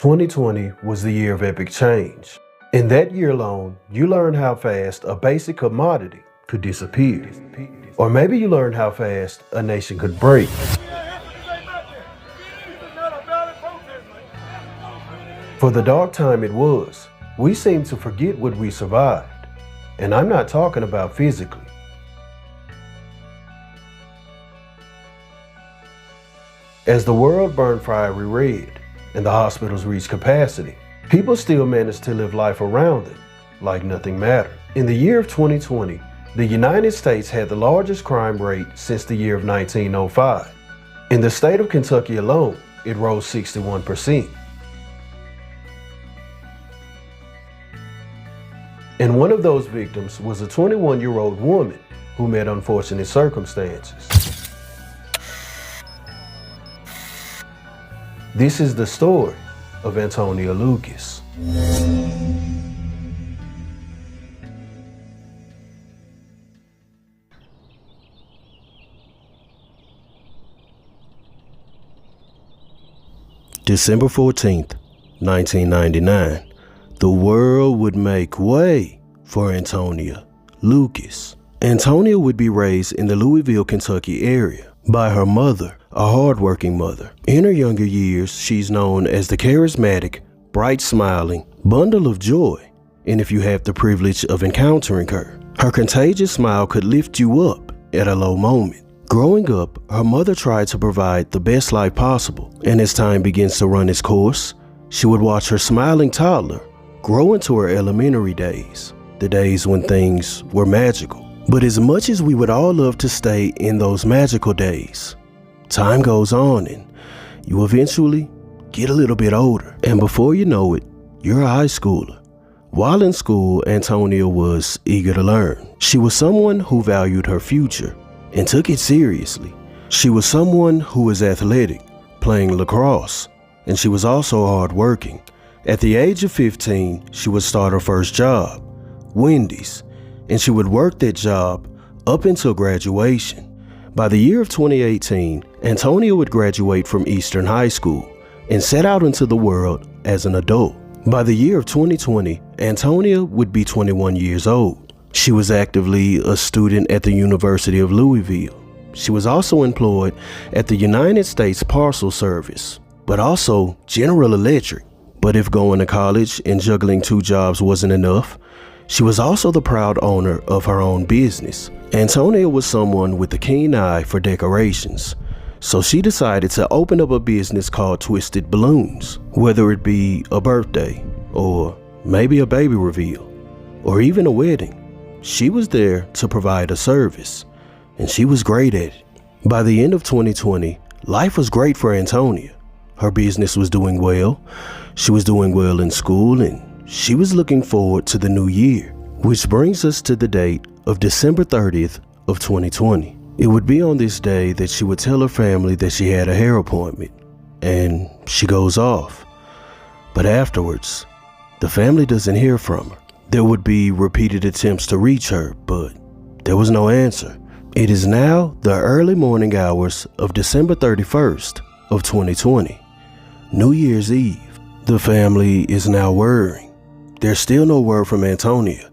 2020 was the year of epic change. In that year alone, you learned how fast a basic commodity could disappear. Or maybe you learned how fast a nation could break. For the dark time it was, we seem to forget what we survived. And I'm not talking about physically. As the world burned fiery red and the hospitals reached capacity, people still managed to live life around it like nothing mattered. In the year of 2020, the United States had the largest crime rate since the year of 1905. In the state of Kentucky alone, it rose 61%. And one of those victims was a 21-year-old woman who met unfortunate circumstances. This is the story of Antonia Lucas. December 14th, 1999. The world would make way for Antonia Lucas. Antonia would be raised in the Louisville, Kentucky area by her mother, a hardworking mother. In her younger years, she's known as the charismatic, bright smiling bundle of joy. And if you have the privilege of encountering her, her contagious smile could lift you up at a low moment. Growing up, her mother tried to provide the best life possible. And as time begins to run its course, she would watch her smiling toddler grow into her elementary days, the days when things were magical. But as much as we would all love to stay in those magical days, time goes on and you eventually get a little bit older. And before you know it, you're a high schooler. While in school, Antonia was eager to learn. She was someone who valued her future and took it seriously. She was someone who was athletic, playing lacrosse, and she was also hardworking. At the age of 15, she would start her first job, Wendy's, and she would work that job up until graduation. By the year of 2018, Antonia would graduate from Eastern High School and set out into the world as an adult. By the year of 2020, Antonia would be 21 years old. She was actively a student at the University of Louisville. She was also employed at the United States Parcel Service, but also General Electric. But if going to college and juggling two jobs wasn't enough, she was also the proud owner of her own business. Antonia was someone with a keen eye for decorations, so she decided to open up a business called Twisted Balloons. Whether it be a birthday, or maybe a baby reveal, or even a wedding, she was there to provide a service, and she was great at it. By the end of 2020, life was great for Antonia. Her business was doing well, she was doing well in school, and she was looking forward to the new year, which brings us to the date of December 30th of 2020. It would be on this day that she would tell her family that she had a hair appointment, and she goes off. But afterwards, the family doesn't hear from her. There would be repeated attempts to reach her, but there was no answer. It is now the early morning hours of December 31st of 2020, New Year's Eve. The family is now worrying. There's still no word from Antonia,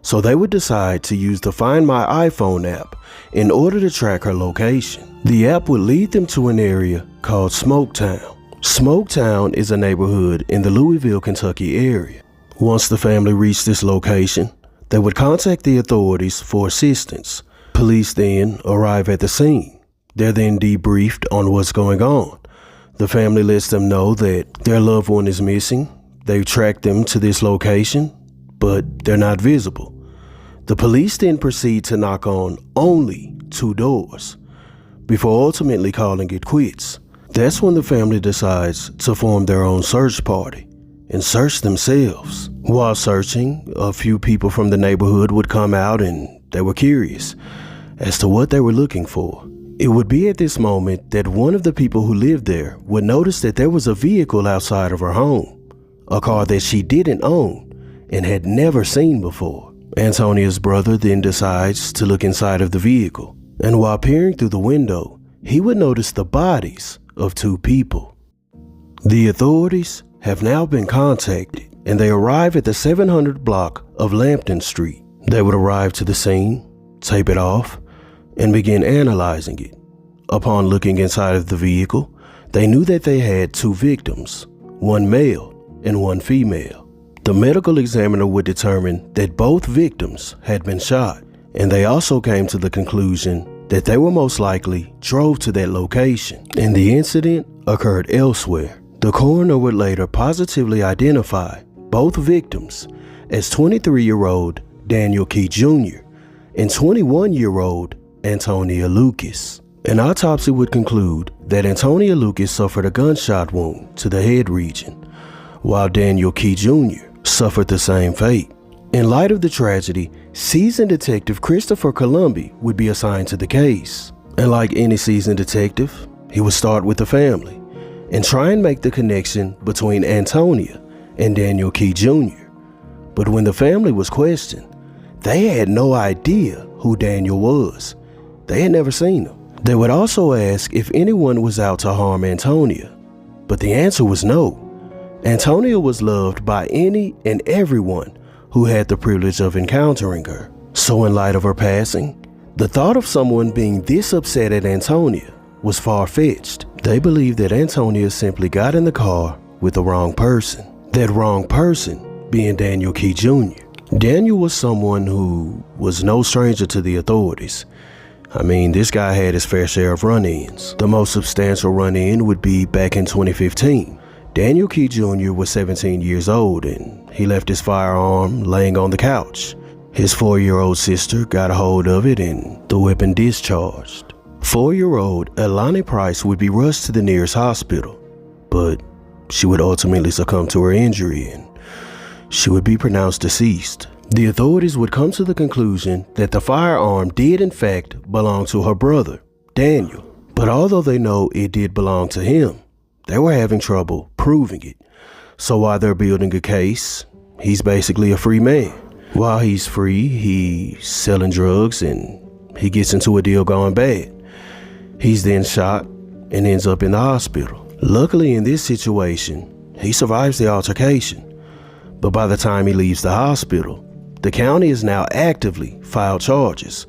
so they would decide to use the Find My iPhone app in order to track her location. The app would lead them to an area called Smoketown. Smoketown is a neighborhood in the Louisville, Kentucky area. Once the family reached this location, they would contact the authorities for assistance. Police then arrive at the scene. They're then debriefed on what's going on. The family lets them know that their loved one is missing. They've tracked them to this location, but they're not visible. The police then proceed to knock on only 2 doors before ultimately calling it quits. That's when the family decides to form their own search party and search themselves. While searching, a few people from the neighborhood would come out and they were curious as to what they were looking for. It would be at this moment that one of the people who lived there would notice that there was a vehicle outside of her home, a car that she didn't own and had never seen before. Antonia's brother then decides to look inside of the vehicle, and while peering through the window, he would notice the bodies of 2 people. The authorities have now been contacted, and they arrive at the 700 block of Lampton Street. They would arrive to the scene, tape it off, and begin analyzing it. Upon looking inside of the vehicle, they knew that they had 2 victims, one male and one female. The medical examiner would determine that both victims had been shot, and they also came to the conclusion that they were most likely drove to that location, and the incident occurred elsewhere. The coroner would later positively identify both victims as 23-year-old Daniel Key Jr. and 21-year-old Antonia Lucas. An autopsy would conclude that Antonia Lucas suffered a gunshot wound to the head region, while Daniel Key Jr. suffered the same fate. In light of the tragedy, seasoned detective Christopher Columbi would be assigned to the case. And like any seasoned detective, he would start with the family and try and make the connection between Antonia and Daniel Key Jr. But when the family was questioned, they had no idea who Daniel was. They had never seen him. They would also ask if anyone was out to harm Antonia, but the answer was no. Antonia was loved by any and everyone who had the privilege of encountering her. So in light of her passing, the thought of someone being this upset at Antonia was far-fetched. They believed that Antonia simply got in the car with the wrong person. That wrong person being Daniel Key Jr. Daniel was someone who was no stranger to the authorities. I mean, this guy had his fair share of run-ins. The most substantial run-in would be back in 2015. Daniel Key Jr. was 17 years old and he left his firearm laying on the couch. His 4-year-old sister got a hold of it and the weapon discharged. 4-year-old Elani Price would be rushed to the nearest hospital, but she would ultimately succumb to her injury and she would be pronounced deceased. The authorities would come to the conclusion that the firearm did in fact belong to her brother, Daniel. But although they know it did belong to him, they were having trouble proving it. So while they're building a case, he's basically a free man. While he's free, he's selling drugs and he gets into a deal going bad. He's then shot and ends up in the hospital. Luckily in this situation, he survives the altercation. But by the time he leaves the hospital, the county has now actively filed charges,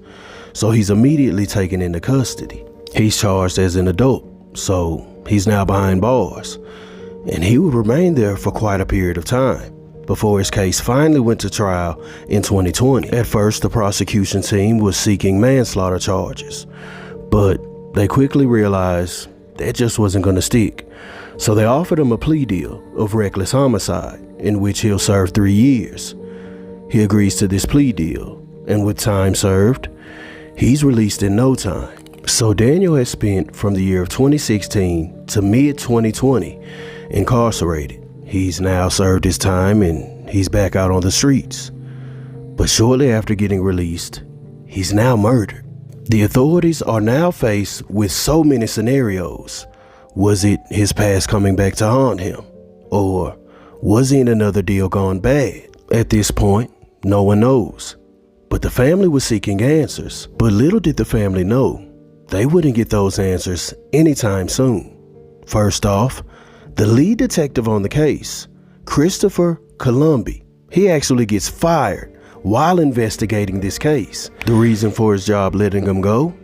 so he's immediately taken into custody. He's charged as an adult, so he's now behind bars, and he would remain there for quite a period of time before his case finally went to trial in 2020. At first, the prosecution team was seeking manslaughter charges, but they quickly realized that just wasn't going to stick, so they offered him a plea deal of reckless homicide, in which he'll serve 3 years. He agrees to this plea deal, and with time served, he's released in no time. So Daniel has spent from the year of 2016 to mid-2020 incarcerated. He's now served his time and he's back out on the streets. But shortly after getting released, he's now murdered. The authorities are now faced with so many scenarios. Was it his past coming back to haunt him? Or was he in another deal gone bad? At this point, no one knows. But the family was seeking answers. But little did the family know, they wouldn't get those answers anytime soon. First off, the lead detective on the case, Christopher Columbi, he actually gets fired while investigating this case. The reason for his job letting him go?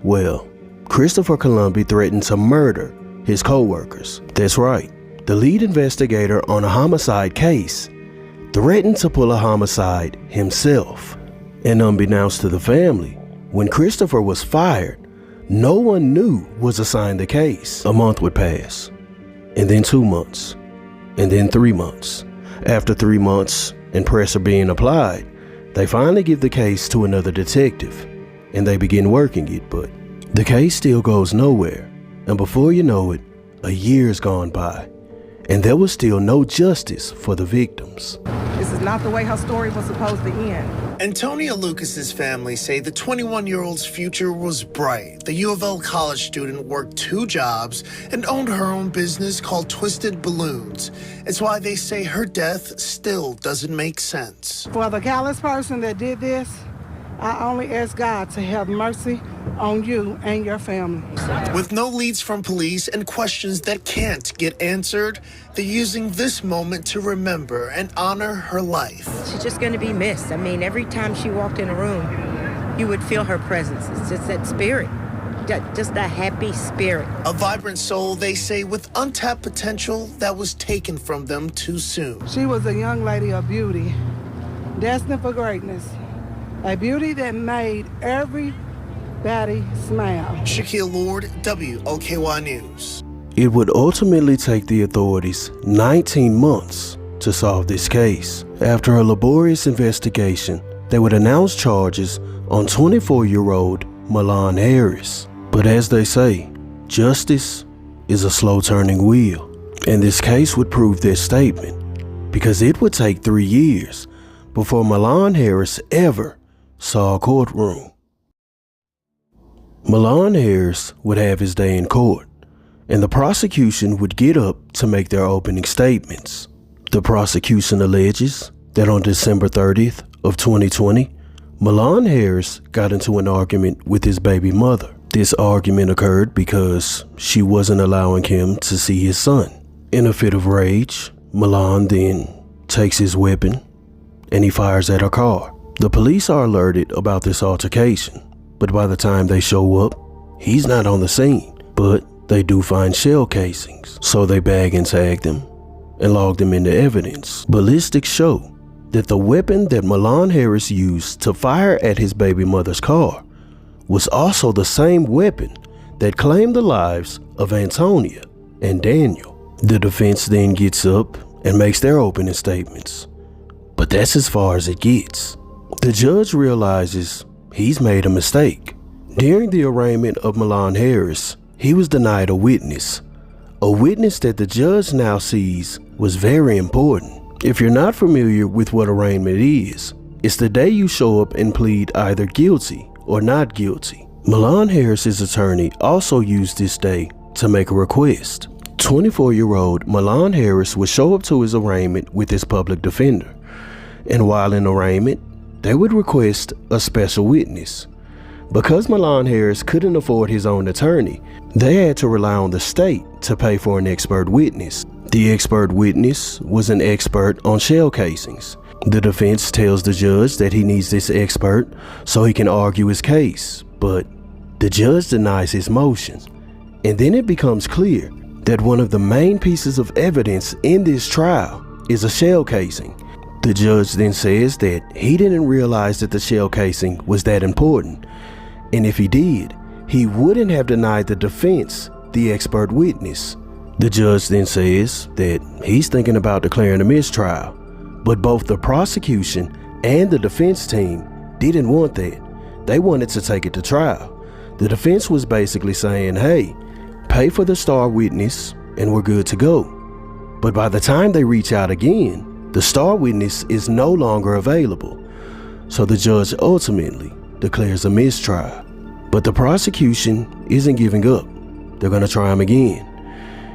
Well, Christopher Columbi threatened to murder his co-workers. That's right, the lead investigator on a homicide case threatened to pull a homicide himself. And unbeknownst to the family, when Christopher was fired, no one knew was assigned the case. A month would pass, and then 2 months, and then 3 months. After 3 months and pressure being applied, they finally give the case to another detective, and they begin working it, but the case still goes nowhere. And before you know it, a year's gone by, and there was still no justice for the victims. This is not the way her story was supposed to end. Antonia Lucas's family say the 21-year-old's future was bright. The U of L college student worked 2 jobs and owned her own business called Twisted Balloons. It's why they say her death still doesn't make sense. For the callous person that did this, I only ask God to have mercy on you and your family. With no leads from police and questions that can't get answered, they're using this moment to remember and honor her life. She's just going to be missed. I mean, every time she walked in a room, you would feel her presence. It's just that spirit, just a happy spirit. A vibrant soul, they say, with untapped potential that was taken from them too soon. She was a young lady of beauty, destined for greatness. A beauty that made everybody smile. Shaquille Lord, WOKY News. It would ultimately take the authorities 19 months to solve this case. After a laborious investigation, they would announce charges on 24-year-old Milan Harris. But as they say, justice is a slow-turning wheel, and this case would prove their statement, because it would take 3 years before Milan Harris ever saw a courtroom. Milan Harris would have his day in court, and the prosecution would get up to make their opening statements. The prosecution alleges that on December 30th of 2020, Milan Harris got into an argument with his baby mother. This argument occurred because she wasn't allowing him to see his son. In a fit of rage, Milan then takes his weapon and he fires at her car. The police are alerted about this altercation, but by the time they show up, he's not on the scene. But they do find shell casings, so they bag and tag them and log them into evidence. Ballistics show that the weapon that Milan Harris used to fire at his baby mother's car was also the same weapon that claimed the lives of Antonia and Daniel. The defense then gets up and makes their opening statements, but that's as far as it gets. The judge realizes he's made a mistake. During the arraignment of Milan Harris, he was denied a witness that the judge now sees was very important. If you're not familiar with what arraignment is, it's the day you show up and plead either guilty or not guilty. Milan Harris's attorney also used this day to make a request. 24-year-old Milan Harris would show up to his arraignment with his public defender, and while in arraignment, they would request a special witness. Because Milan Harris couldn't afford his own attorney, they had to rely on the state to pay for an expert witness. The expert witness was an expert on shell casings. The defense tells the judge that he needs this expert so he can argue his case, but the judge denies his motion. And then it becomes clear that one of the main pieces of evidence in this trial is a shell casing. The judge then says that he didn't realize that the shell casing was that important, and if he did, he wouldn't have denied the defense the expert witness. The judge then says that he's thinking about declaring a mistrial, but both the prosecution and the defense team didn't want that. They wanted to take it to trial. The defense was basically saying, hey, pay for the star witness and we're good to go. But by the time they reach out again, the star witness is no longer available. So the judge ultimately declares a mistrial. But the prosecution isn't giving up. They're going to try him again.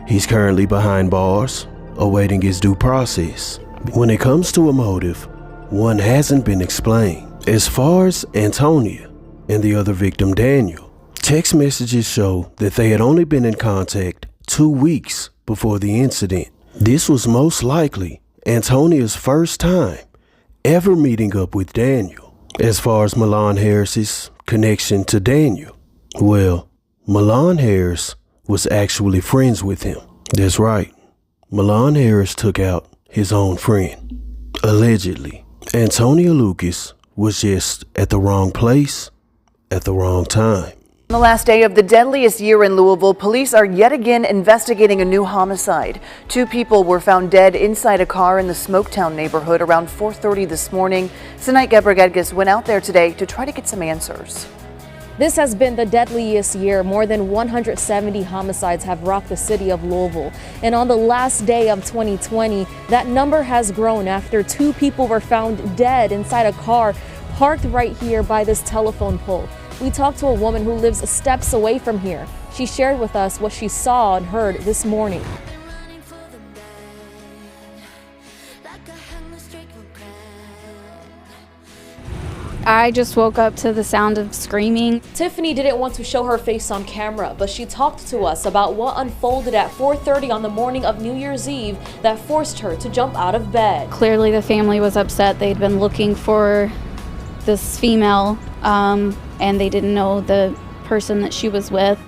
He's currently behind bars, awaiting his due process. When it comes to a motive, one hasn't been explained. As far as Antonia and the other victim, Daniel, text messages show that they had only been in contact 2 weeks before the incident. This was most likely Antonia's first time ever meeting up with Daniel. As far as Milan Harris's connection to Daniel, well, Milan Harris was actually friends with him. That's right, Milan Harris took out his own friend. Allegedly, Antonia Lucas was just at the wrong place at the wrong time. On the last day of the deadliest year in Louisville, police are yet again investigating a new homicide. 2 people were found dead inside a car in the Smoketown neighborhood around 4:30 this morning. Tonight, Gebregadgis went out there today to try to get some answers. This has been the deadliest year. More than 170 homicides have rocked the city of Louisville. And on the last day of 2020, that number has grown after 2 people were found dead inside a car parked right here by this telephone pole. We talked to a woman who lives steps away from here. She shared with us what she saw and heard this morning. I just woke up to the sound of screaming. Tiffany didn't want to show her face on camera, but she talked to us about what unfolded at 4:30 on the morning of New Year's Eve that forced her to jump out of bed. Clearly the family was upset. They'd been looking for this female, and they didn't know the person that she was with.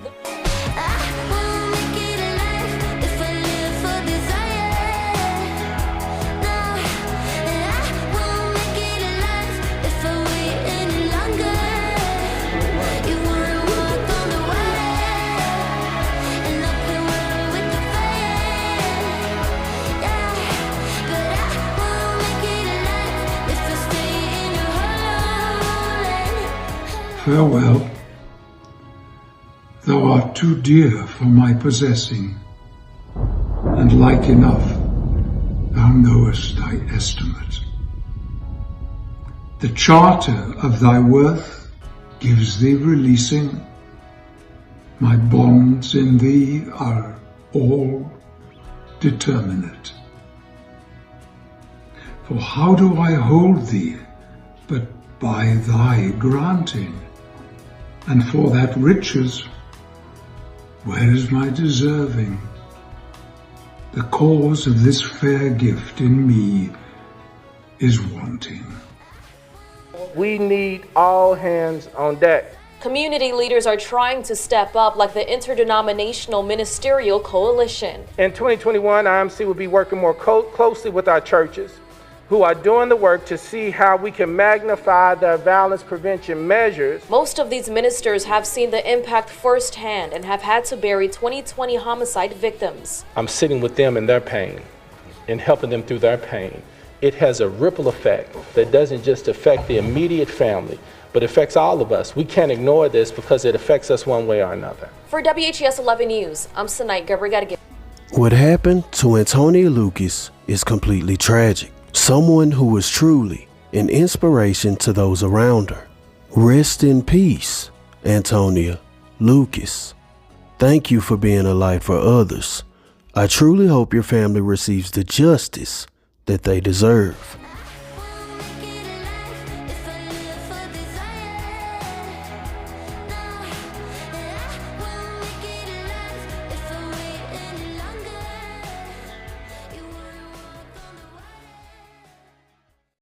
Farewell, thou art too dear for my possessing, and like enough thou knowest thy estimate. The charter of thy worth gives thee releasing, my bonds in thee are all determinate. For how do I hold thee but by thy granting? And for that riches, where is my deserving? The cause of this fair gift in me is wanting. We need all hands on deck. Community leaders are trying to step up, like the Interdenominational Ministerial Coalition. In 2021, IMC will be working more closely with our churches, who are doing the work to see how we can magnify their violence prevention measures. Most of these ministers have seen the impact firsthand and have had to bury 2020 homicide victims. I'm sitting with them in their pain and helping them through their pain. It has a ripple effect that doesn't just affect the immediate family, but affects all of us. We can't ignore this because it affects us one way or another. For WHES 11 News, I'm Sanait Gabriel. What happened to Antonia Lucas is completely tragic. Someone who was truly an inspiration to those around her. Rest in peace, Antonia Lucas. Thank you for being a light for others. I truly hope your family receives the justice that they deserve.